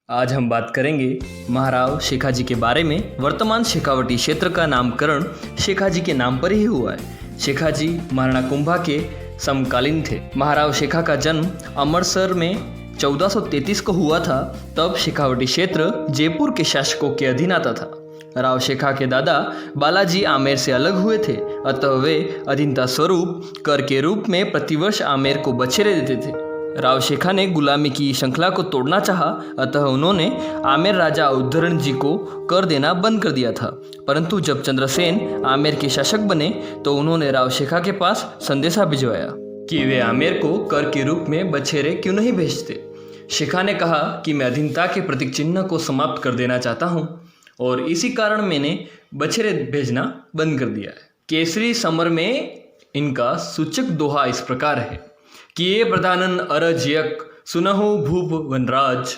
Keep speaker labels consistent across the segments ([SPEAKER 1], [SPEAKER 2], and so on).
[SPEAKER 1] आज हम बात करेंगे महाराव शेखाजी के बारे में। वर्तमान शेखावटी क्षेत्र का नामकरण शेखाजी के नाम पर ही हुआ है। शेखाजी महाराणा कुंभा के समकालीन थे। महाराव शेखा का जन्म अमृतसर में 1433 को हुआ था। तब शेखावटी क्षेत्र जयपुर के शासकों के अधीन आता था। राव शेखा के दादा बालाजी आमेर से अलग हुए थे, अतः वे अधीनता स्वरूप कर के रूप में प्रतिवर्ष आमेर को बछेरे देते थे। राव शेखा ने गुलामी की श्रृंखला को तोड़ना चाहा, अतः उन्होंने आमेर राजा उद्धरण जी को कर देना बंद कर दिया था। परंतु जब चंद्रसेन आमेर के शासक बने तो उन्होंने राव शेखा के पास संदेशा भिजवाया कि वे आमेर को कर के रूप में बछेरे क्यों नहीं भेजते। शेखा ने कहा कि मैं अधीनता के प्रतीक चिन्ह को समाप्त कर देना चाहता हूँ और इसी कारण मैंने बछेरे भेजना बंद कर दिया है। केसरी समर में इनका सूचक दोहा इस प्रकार है कि ये प्रधानन अरज यक सुनहु भूप वनराज,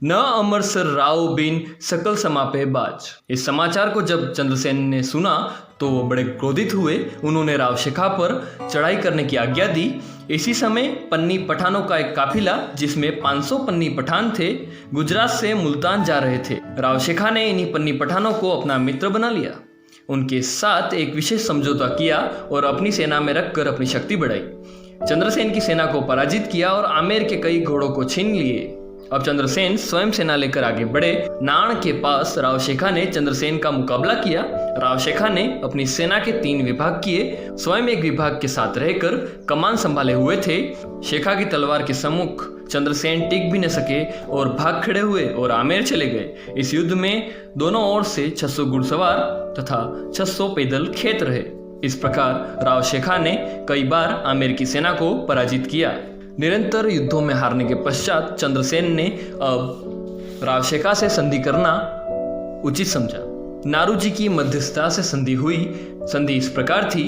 [SPEAKER 1] न अमरसर राव बिन सकल समापे बाज। इस समाचार को जब चंद्रसेन ने सुना तो वो बड़े क्रोधित हुए। उन्होंने राव शेखा पर चढ़ाई करने की आज्ञा दी। इसी समय पन्नी पठानों का एक काफिला जिसमें 500 पन्नी पठान थे, गुजरात से मुल्तान जा रहे थे। राव शेखा ने इन्हीं पन्नी पठानों को अपना मित्र बना लिया, उनके साथ एक विशेष समझौता किया और अपनी सेना में रखकर अपनी शक्ति बढ़ाई। चंद्रसेन की सेना को पराजित किया और आमेर के कई घोड़ों को छीन लिए। अब चंद्रसेन स्वयं सेना लेकर आगे बढ़े। नाण के पास राव शेखा ने चंद्रसेन का मुकाबला किया। राव शेखा ने अपनी सेना के 3 विभाग किए, स्वयं एक विभाग के साथ रहकर कमान संभाले हुए थे। शेखा की तलवार के सम्मुख चंद्रसेन टिक भी न सके और भाग खड़े हुए और आमेर चले गए। इस युद्ध में दोनों ओर से 600 घुड़सवार तथा 600 पैदल खेत रहे। इस प्रकार राव शेखा ने कई बार आमेर की सेना को पराजित किया। निरंतर युद्धों में हारने के पश्चात चंद्रसेन ने अब राव शेखा से संधि करना उचित समझा। नारूजी की मध्यस्थता से संधि हुई। संधि इस प्रकार थी,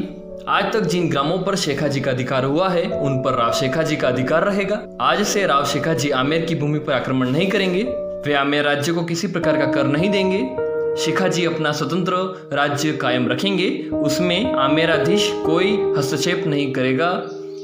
[SPEAKER 1] आज तक जिन ग्रामों पर शेखा जी का अधिकार हुआ है उन पर राव शेखा जी का अधिकार रहेगा। आज से राव शेखा जी आमेर की भूमि पर आक्रमण नहीं करेंगे। वे आमेर राज्य को किसी प्रकार का कर नहीं देंगे। शेखा जी अपना स्वतंत्र राज्य कायम रखेंगे, उसमें आमेराधीश कोई हस्तक्षेप नहीं करेगा।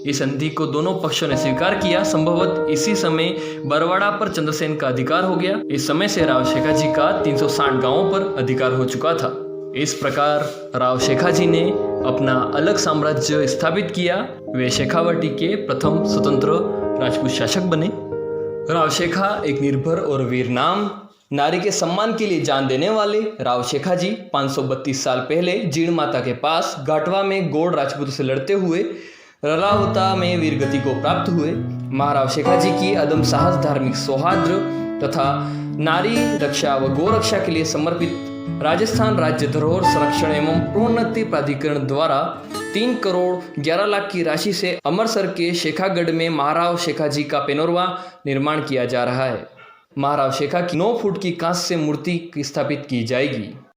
[SPEAKER 1] इस संधि को दोनों पक्षों ने स्वीकार किया। संभवतः इसी समय बरवाड़ा पर चंद्रसेन का अधिकार हो गया। इस समय से राव शेखा जी का 360 गांवों पर अधिकार हो चुका था। इस प्रकार राव शेखा जी ने अपना अलग साम्राज्य स्थापित किया। वे शेखावटी के प्रथम स्वतंत्र राजपूत शासक बने। राव शेखा एक निर्भर और वीर नाम, नारी के सम्मान के लिए जान देने वाले राव शेखा जी 532 साल पहले जीण माता के पास घाटवा में गौड़ राजपूतों से लड़ते हुए रलावता में वीरगति को प्राप्त हुए। महाराव शेखा जी की अदम साहस, धार्मिक सौहार्द तथा नारी रक्षा व गौ रक्षा के लिए समर्पित राजस्थान राज्य धरोहर संरक्षण एवं प्रोन्नति प्राधिकरण द्वारा 3 करोड़ 11 लाख की राशि से अमृतसर के शेखागढ़ में महाराव शेखा जी का पेनोरवा निर्माण किया जा रहा है। महाराव शेखा की 9 फुट की कांस्य मूर्ति स्थापित की जाएगी।